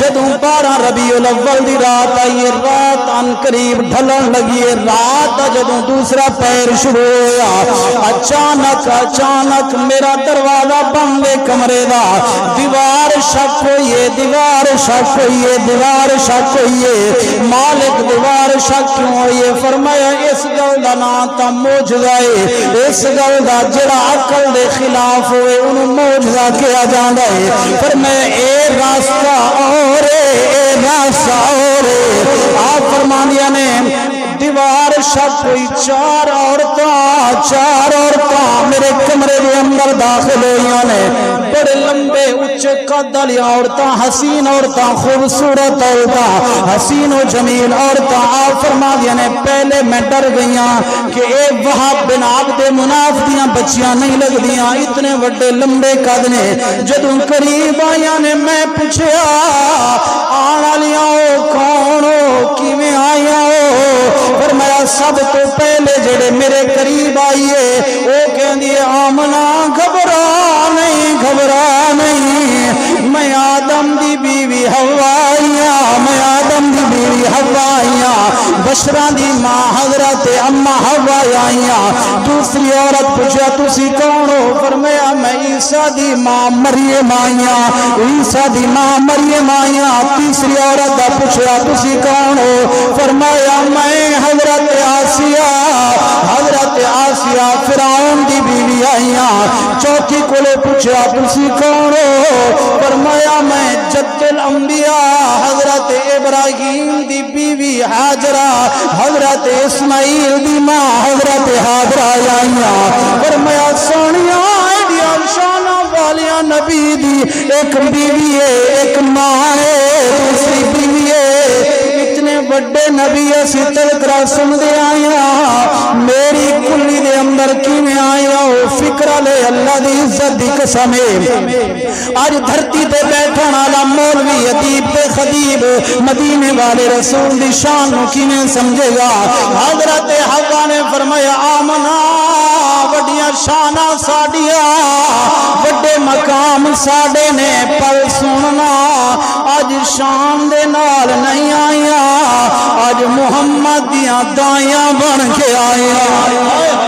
جدوں 12 ربیع الاول دی رات آئی، رات ان قریب ڈھلن لگی ہے، رات جدوں دوسرا پیر شروع ہویا، اچانک میرا دروازہ بند کمرے دا، دیوار شک ہوئیے، دیوار شک ہوئیے، دیوار شک ہوئیے، مالک دیوار شک کیوں ہوئیے؟ فرمایا اس گل دا نام تا معجزہ ہے، اس گل دا جڑا عقل دے خلاف ہوئے انہوں معجزہ کیا جاندا ہے۔ فرمایا اے راستہ اور اے راستہ اور آپ فرمانیاں نے دیوار شک ہوئی، چار عورتاں میرے کمرے دے اندر داخل ہوئیاں نے، بڑے لمبے اچھے قد والی عورتاں، حسین عورتاں، خوبصورت عورتاں، حسین و جمیل عورتاں۔ آپ فرما دیا نے پہلے میں ڈر گئیاں کہ اے وہاب بن عبد مناف دیاں بچیاں نہیں لگ دیاں، اتنے وڈے لمبے قد نے۔ جدوں قریب آیاں نے میں پوچھیا آن والیاں کون ہو، کیویں آئیاں ہو؟ فرمایا سب تو پہلے جڑے میرے قریب آئیے وہ کہندی ہے آمنہ گھبرا نہیں، میں آدم دی بیوی حوا آئیاں، میں آدم دی بیوی حوا آئیاں، بشرا دی ماں حضرت اما حوا آئیاں۔ دوسری عورت پوچھا تسی کون ہو؟ فرمایا میں عیسیٰ دی ماں مریم آئیاں، عیسیٰ دی ماں مریم آئیاں۔ تیسری عورت دا پوچھا تسی کون ہو؟ فرمایا میں حضرت آسیہ فرعون دی بیوی آئیاں۔ چوتھی کولے پوچھا تسی کون ہو؟ فرمایا میں جد الانبیاء حضرت ابراہیم دی بیوی حاجرہ، حضرت اسماعیل دی ماں حضرت حاجرہ آئیاں۔ فرمایا سونیاں ایڈیاں شانہ والیاں نبی دی ایک بیوی ہے، ایک ماں ہے، دوسری بیوی ہے، اتنے بڑے نبی اسی تذکرہ سن دے آئیاں، میری کلی دے اندر کیویں آئیاں ہو؟ فکر لے اللہ دی عزت دی قسم ہے۔ آج دھرتی تے بیٹھن والا مولوی ادیب تے خطیب مدینے والے رسول دی شان نو کیویں سمجھے گا؟ حضرت حوا نے فرمایا آمنا وڈیاں شاناں ساڈیاں، وڈے مقام ساڈے نے، پر سننا اج شان دے نال نہیں آئیاں، اج محمد دیاں دائیاں بن کے آئیاں۔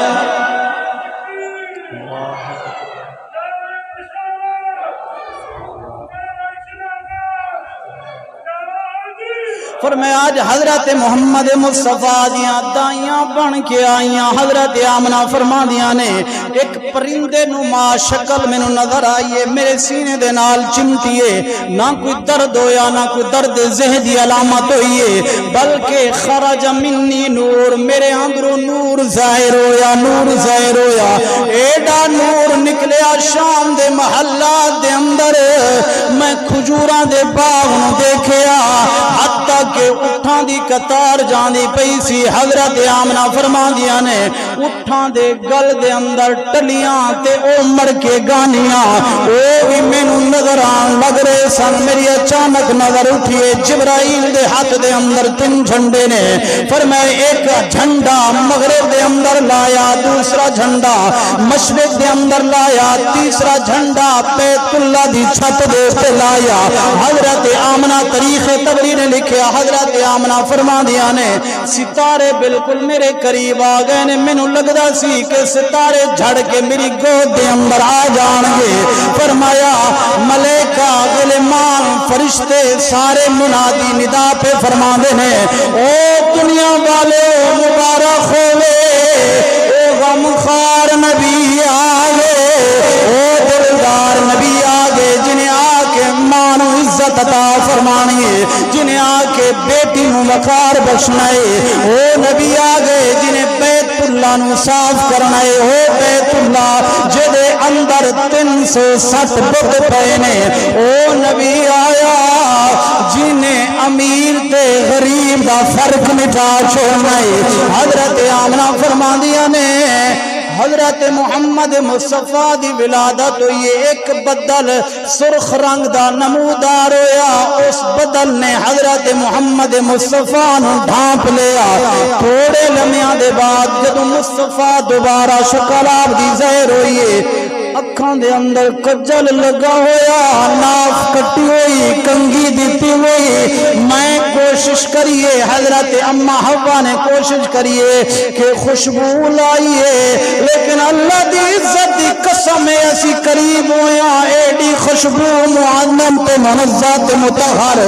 فرمایا آج حضرت محمد مصطفیٰ دیاں دائیاں بن کے آئیاں۔ حضرت آمنہ فرما دیاں نے ایک پرندے نما شکل میں نظر آئیے، میرے سینے دے نال چمٹیے، نہ کوئی درد ہویا نہ کوئی درد ذہن دی علامت ہوئیے، بلکہ خرج منی نور، میرے اندروں نور ظاہر ہویا، نور ظاہر ہویا، ایڈا نور نکلیا شام دے محلات دے اندر۔ میں کھجوراں دے باغ نو دیکھیا، حتیٰ کہ اٹھاں دی قطار جاندی پئی سی۔ حضرت آمنہ فرما دیا نے اٹھاں دے گل دے اندر ٹلیاں تے او مر کے گانیاں او بھی مینوں نظر آن لگ رہے سن۔ میری اچانک نظر اٹھیے، جبرائیل دے ہاتھ دے اندر 3 جھنڈے نے۔ فرمائے ایک جھنڈا مغرب دے اندر لایا، دوسرا جھنڈا مشرق دے اندر لایا، تیسرا جھنڈا بیت اللہ دی چھت دے تے لایا۔ حضرت آمنہ تاریخ طبری نے لکھیا، حضرت آمنہ فرما دیا نے ستارے بالکل میرے قریب آ گئے نے، مینوں لگدا سی کہ ستارے جھڑ کے میری گود دے اندر آ جان گے۔ فرمایا ملائکہ غلمان فرشتے سارے منادی ندا پہ فرما دے نے او دنیا والے مبارک ہوئے، او غمخوار نبی آگے، او دلدار نبی آگے، جنہیں آ کے مان و عزت عطا فرمانی ہے، جنہیں آ کے بیٹی نو وقار بخشنا ہے، او نبی آگے جنہیں بیت اللہ نو صاف کرنا ہے، او بیت اللہ جدے اندر 360 بت پہنے، او نبی آیا جنہیں امیر تے غریب دا فرق مٹا چھوڑنا ہے۔ حضرت آمنہ فرما دیا نے حضرت محمد مصطفیٰ دی ولادت ہوئی، ایک بدل سرخ رنگ دا نمودار ہویا، اس بدل نے حضرت محمد مصطفیٰ نو ڈھانپ لیا۔ تھوڑے لمحیاں دے بعد جدو مصطفیٰ دوبارہ شکل آپ دی ظاہر ہوئی، اکھاں دے اندر کجل لگا ہویا، ناف کٹی ہوئی، کنگھی دتی ہوئی، کوشش کریے حضرت اما حوا نے کوشش کریے کہ خوشبو لائیے لیکن اللہ دی عزت دی قسم اسی قریب ہویا ایڈی خوشبو معظم تے منزہ تے مطہر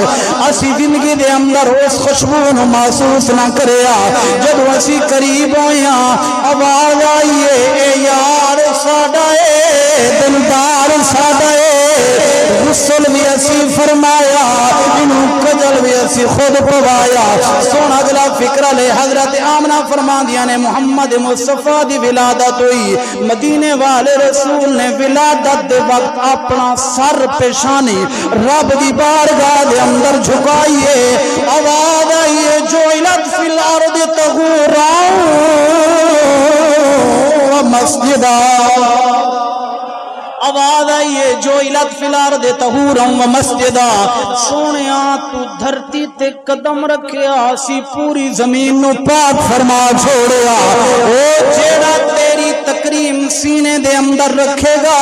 اسی زندگی دے اندر اس خوشبو نو محسوس نہ کریا جب اسی قریب ہویا آواز آئیے اے یار ساڈا اے دلدار ساڈا اے غسل بھی اسی فرمایا انہوں کجل بھی اسی خود پوایا سونا اگلا فکرہ لے حضرت آمنہ فرما دیا نے محمد مصطفیٰ دی ولادت ہوئی مدینے والے رسول نے ولادت دے وقت اپنا سر پیشانی رب دی بارگاہ دے اندر جھکائیے آواز آئیے جو علت فی الارض تغوراؤں و مسجدہ آواز آئیے جو علت فی الارض طہورا و مسجدا سونیا تو دھرتی تے قدم رکھیا سی پوری زمین نو پاک فرما چھوڑیا او جیڑا تیری تکریم سینے دے اندر رکھے گا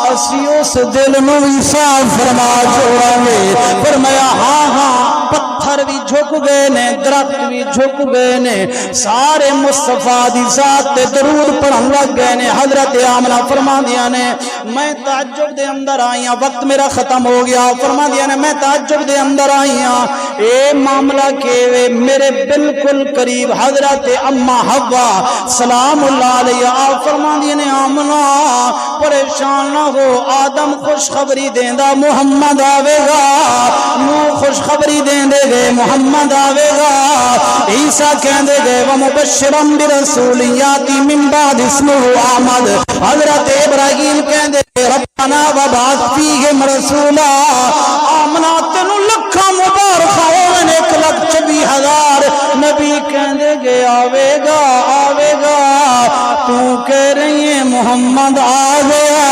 اسی اس دل نو بھی صاف فرما چھوڑا گے فرمایا ہاں ہاں پتھر بھی جھک گئے نے درخت بھی جھک گئے نے سارے مصطفیٰ دی ذات تے درود پڑھن لگ گئے نے حضرت آمنہ فرما دیا نے میں تعجب دے اندر آئیاں وقت میرا ختم ہو گیا فرما دیا نے میں تعجب دے اندر آئیاں اے معاملہ کے میرے بالکل قریب حضرت اما حوا سلام اللہ علیہ آپ فرما دیا نے آمنہ پریشان نہ ہو آدم خوشخبری دیندہ محمد آوے گا نوح خوشخبری دیندے گئے محمد آوے گا عیسیٰ کہندے گئے ومبشرم برسول یاتی من بعد اسمہ احمد حضرت ابراہیم کہندے ربنا وبعث فیہم رسولا آمنا تنو لکھا مبارکہ ہوئن 1,24,000 نبی کہندے گئے آوے گا تو کہہ رہی ہیں محمد آ گیا